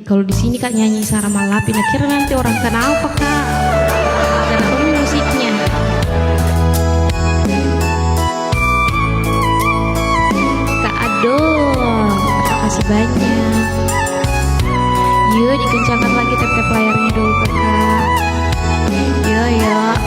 Kalau di sini Kak nyanyi Sarah Malapi, nah kira nanti orang kenapa Kak? Dan apa musiknya? Kak Ado, terima kasih banyak. Yuk dikencangkan lagi tap-tap layarnya dulu Kakak. Yuk.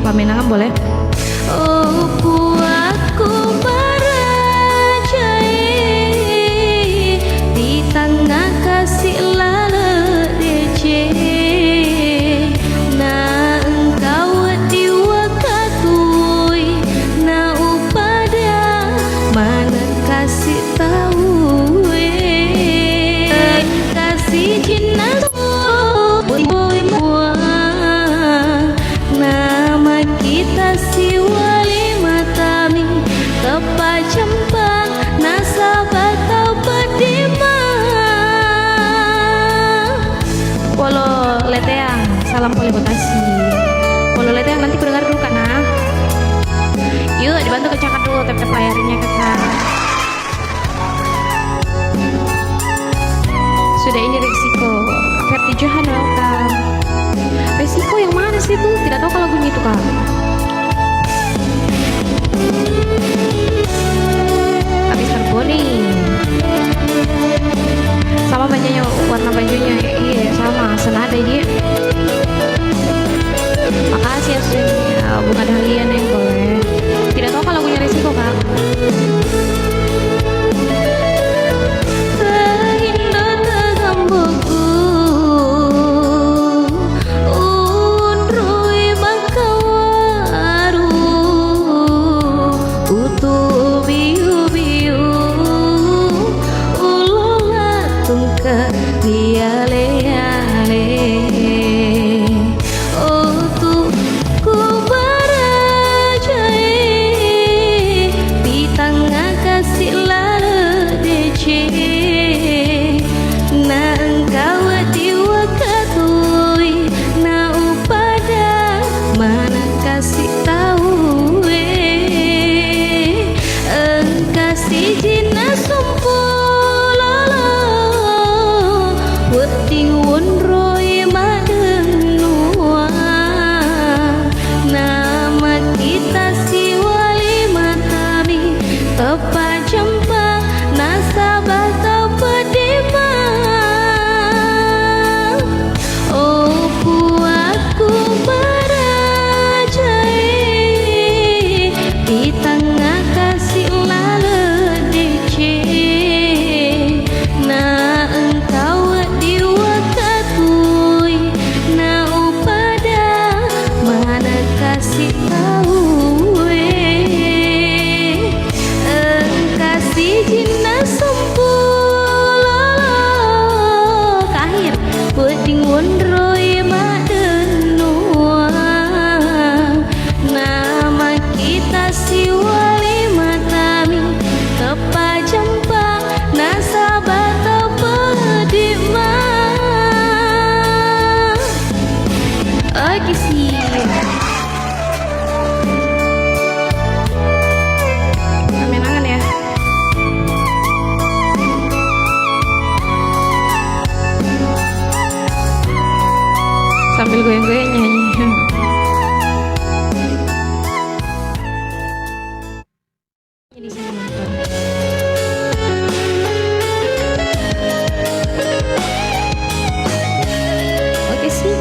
Pamenangan boleh? Oh puaku barajai di tengah kasih lalu dece, na engkau diwakatui na upada mana kasih tahu kasih jinas kita si wali matami kepa cempang nasabah tau pedima polo leteang salam polibotasi polo leteang nanti pendengar dulu kan nah. Yuk dibantu kencangkan dulu tap-tap layarnya Kakak. Sudah ini resiko Verti Johan welcome. Resiko yang mana sih tuh? Tidak tahu kalau lagunya itu Kak. Habis terboni. Sama banyaknya warna bajunya. Iya sama senada dia. Makasih ya sudah bukan kalian yang boleh. Tidak tahu kalau lagunya resiko Kak. Sambil goyang-goyang nyanyi. Di sini nonton. Oke sih.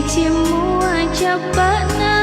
semua capana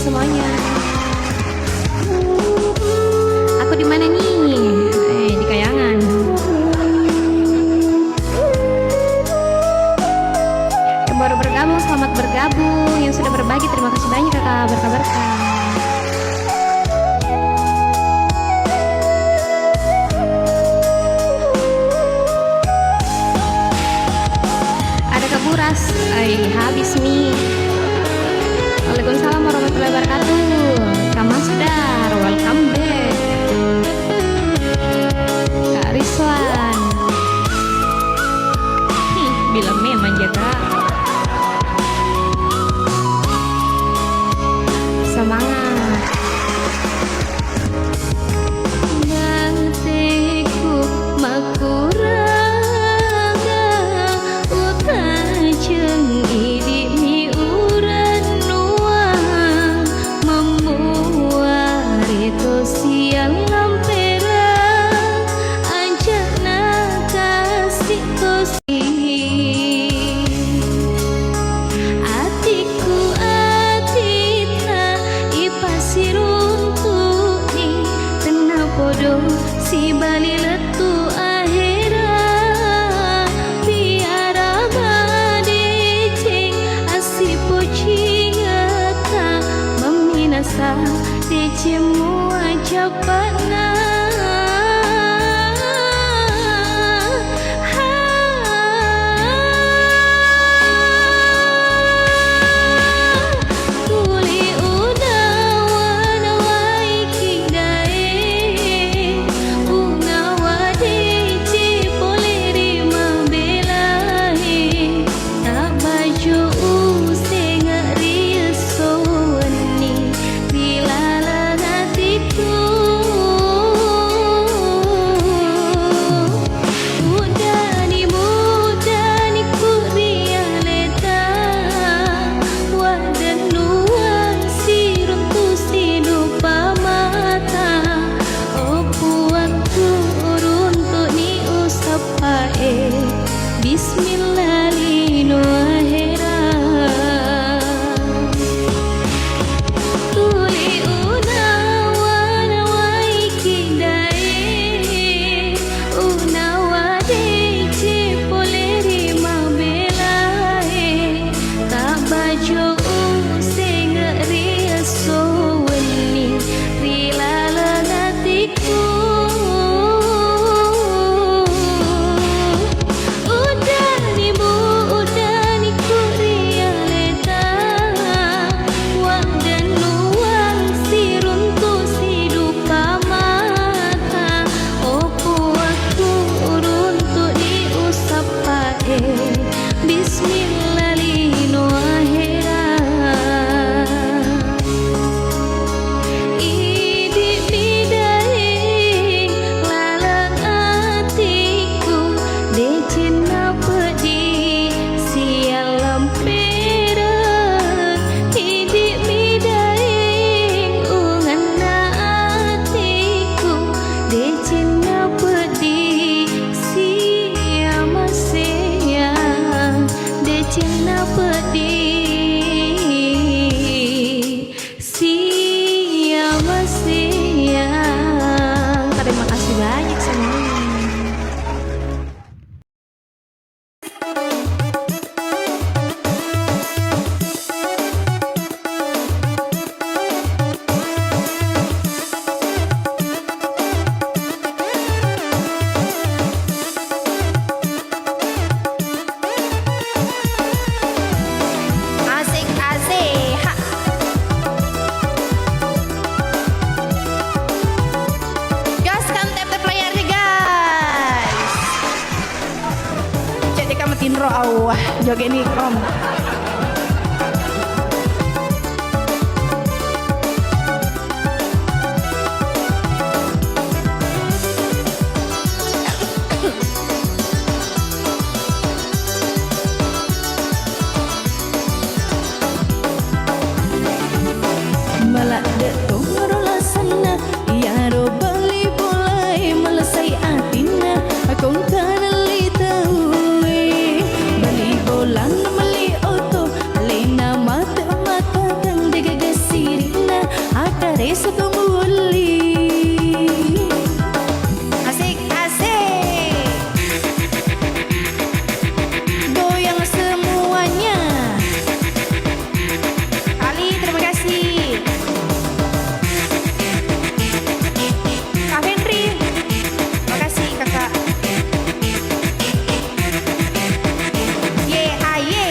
semuanya. Aku di mana nih? Di Kayangan. Yang baru bergabung, selamat bergabung. Yang sudah berbagi, terima kasih banyak kakak. Berkah-berkah. Ada keburas, habis nih. Waalaikumsalam warahmatullahi wabarakatuh. Kak Masdar, welcome back. Kak Rizwan, bila memang jaga. Semangat. Nantiku makuraga utajeng idi mi siang lampera anjana kasih kosi atiku atita ipasiruntuni kena podo si bali letu akhirah biara badecing asipo cingata meminasa semua capana tuli udawan waiki dae bunga wadici poleri mabelahi tak baju useng riesoni bila hatiku awah joget nih om. Malak detung rola sana ya ro bali bolai melesai atina akong kanali tahu bali bolan mali oto lena mata mata kang degagasirina akare sakamuli. Asik asik. Goyang semuanya. Ali terima kasih. Kak Henry, terima kasih kakak. Ye aye.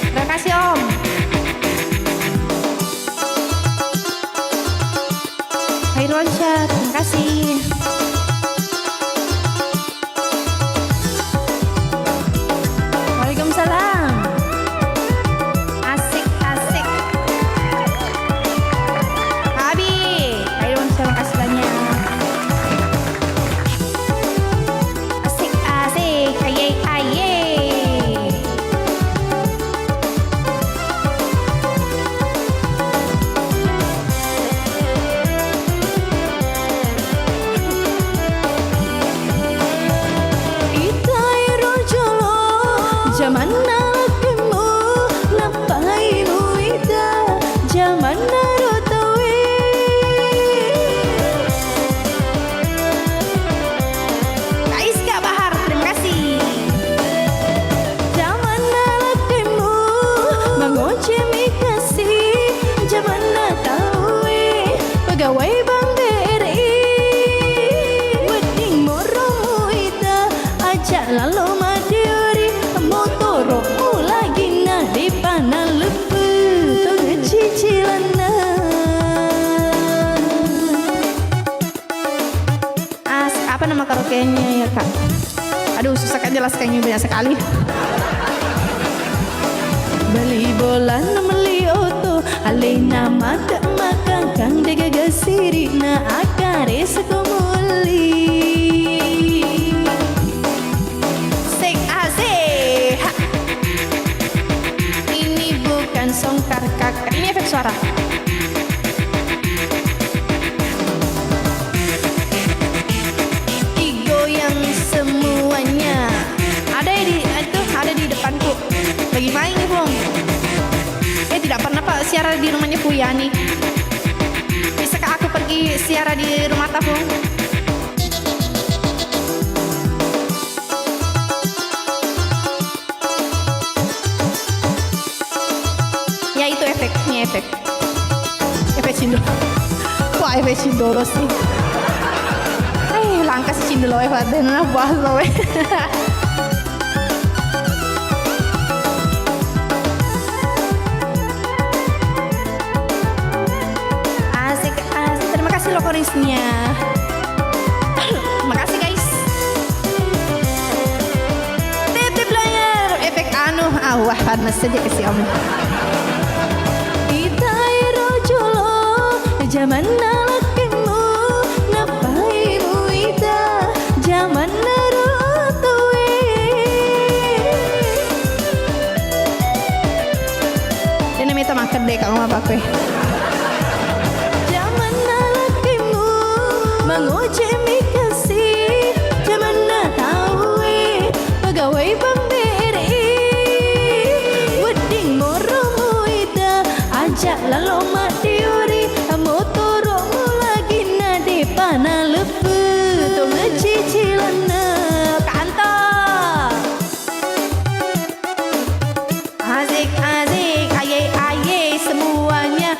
Terima kasih om. Khairul Syah, terima kasih. Waalaikumsalam. Asik asik. Abi, Khairul Syah, terima kasih banyak. Asik asik, aye aye. Itai rojolo zaman nalakimu napai muida zaman narotawe Kaiska Bahar, terima kasih. zaman nalakimu mangocemi kasih zaman natawe pegawai bank BRI wedding moro muida ajak lalu madiori motoro lagi na di panah lepu tuh cicilan Apa nama karaoke-nya ya kak? Aduh susah kan jelaskannya banyak sekali. beli bola meli oto alena mata makan kang degagasirina akare sakamuli. Sing asik. Ha. Ini bukan songkar kakak, Ini efek suara. digoyang semuanya. Ada ada di depanku. Lagi main nih Bung. Tidak pernah pak siara di rumahnya Puyani. Bisakah aku pergi siara di rumah Bung? Ya itu efeknya efek. Efek Cindolo. Wah efek Cindolo sih. Langkah si Cindolo efek dan buah loe. Asik asik. Terima kasih loh korisnya. Makasih guys. Tip layar efek wah panas saja kasih om. Itai rojolo zaman nalakimu napai muida zaman narotawe Dia namanya makan deh kamu apa kue. zaman nalakimu mangocemi kasih zaman natawe pegawai bank BRI wedding moro muida ajak lalu matiuri motoro lagi nade panah lepu tong cicilan Kantor. Asik asik aye aye semuanya.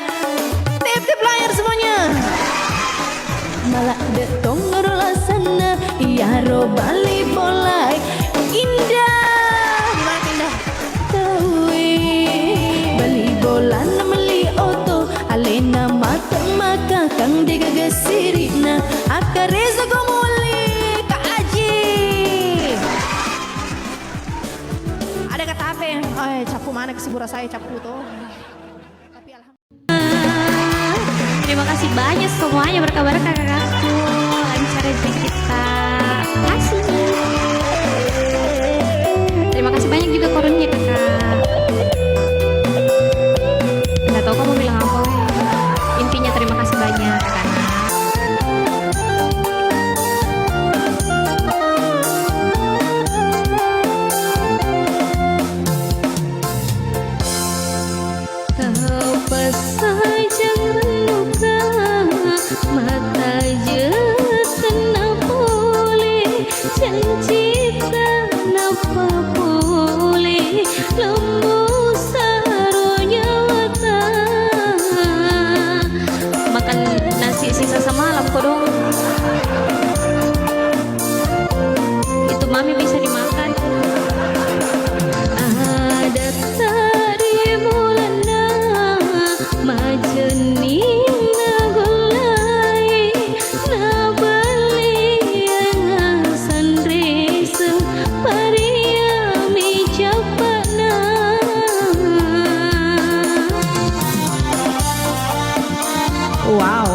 Tip layar semuanya. malak detong rola sana ya ro bali bolai indah Gimana indah? tawe bali bolan meli oto alena mata maka kang degagasirina Kak Reza Gomuli, Kak Aji. Ada kata apa ya? Oh, capu mana kesibura saya capu tuh. Tapi alhamdulillah. Terima kasih banyak semuanya berkabar kakakku. Lancar rezeki kita. Kasih. Terima kasih banyak juga koronnya kakak. Nggak tahu kamu bilang apa weh. Intinya terima kasih banyak karena Apa saja luka mata je kenapa boleh janji kenapa boleh lembu saronya wata. makan nasi sisa semalam kok dong. Itu mami bisa dimakan. Ada tadi mulana majeni nagolai nabali yang sandresa pariami japana. wow.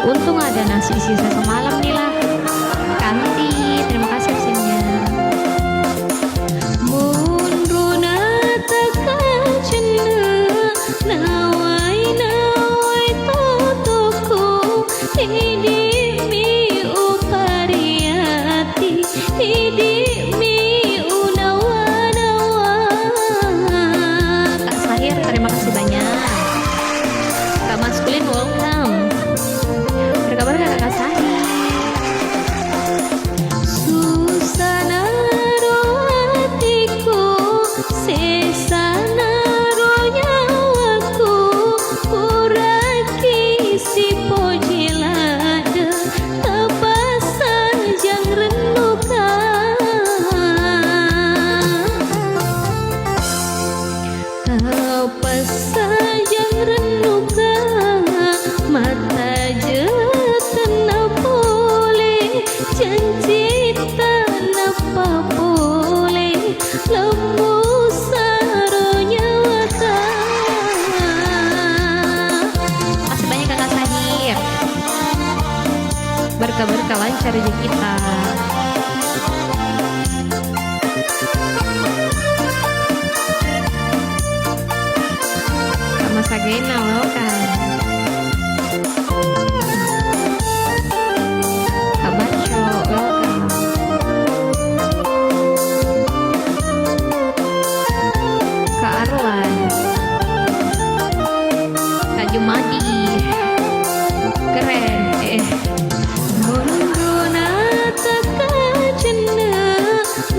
Untung ada nasi sisa semalam nih lah. Kanti, terima kasih absennya. Munruna takajana nawai nawai totoku idi mi ukariati idi mi unawa-nawa. Kak Sahir, terima kasih banyak. Kak Maskulin, welcome. Berkabar nggak Kak Sahir? Susana rohatiku sesana rohnyawaku kuraki si pojilada apa saja renduka. Apa saja renduka mata je kenapa boleh janji tanpa boleh lembu saronya wata. Masih banyak Kak Sahir. Berkah-berkah lancar rezeki kita. Kak Mas Agena, welcome. Kak Baco, welcome. Kak Arlan, Kak Jumadi, keren. Munruna takajana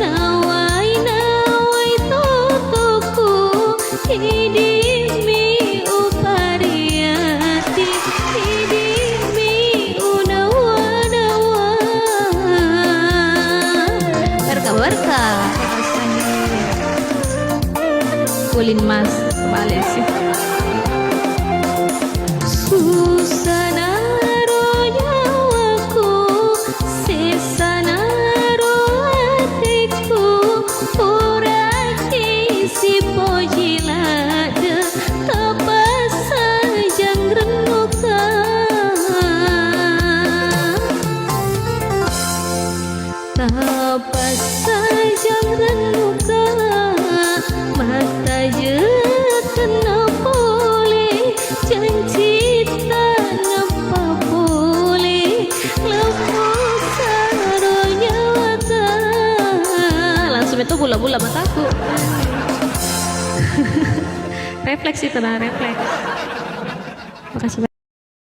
nawai nawai totoku idi mi ukariati idi mi unawa-nawa. Berkah-berkah. Kulin Mas, balik sih. Susana rohnyawaku sesana rohatiku urati si pojilada apa saja renduka. Apa saja renduka mata je kenapa boleh janji tanpa boleh lembu saronya wata. Langsung itu bola-bola mataku. Refleks itu nah, refleks.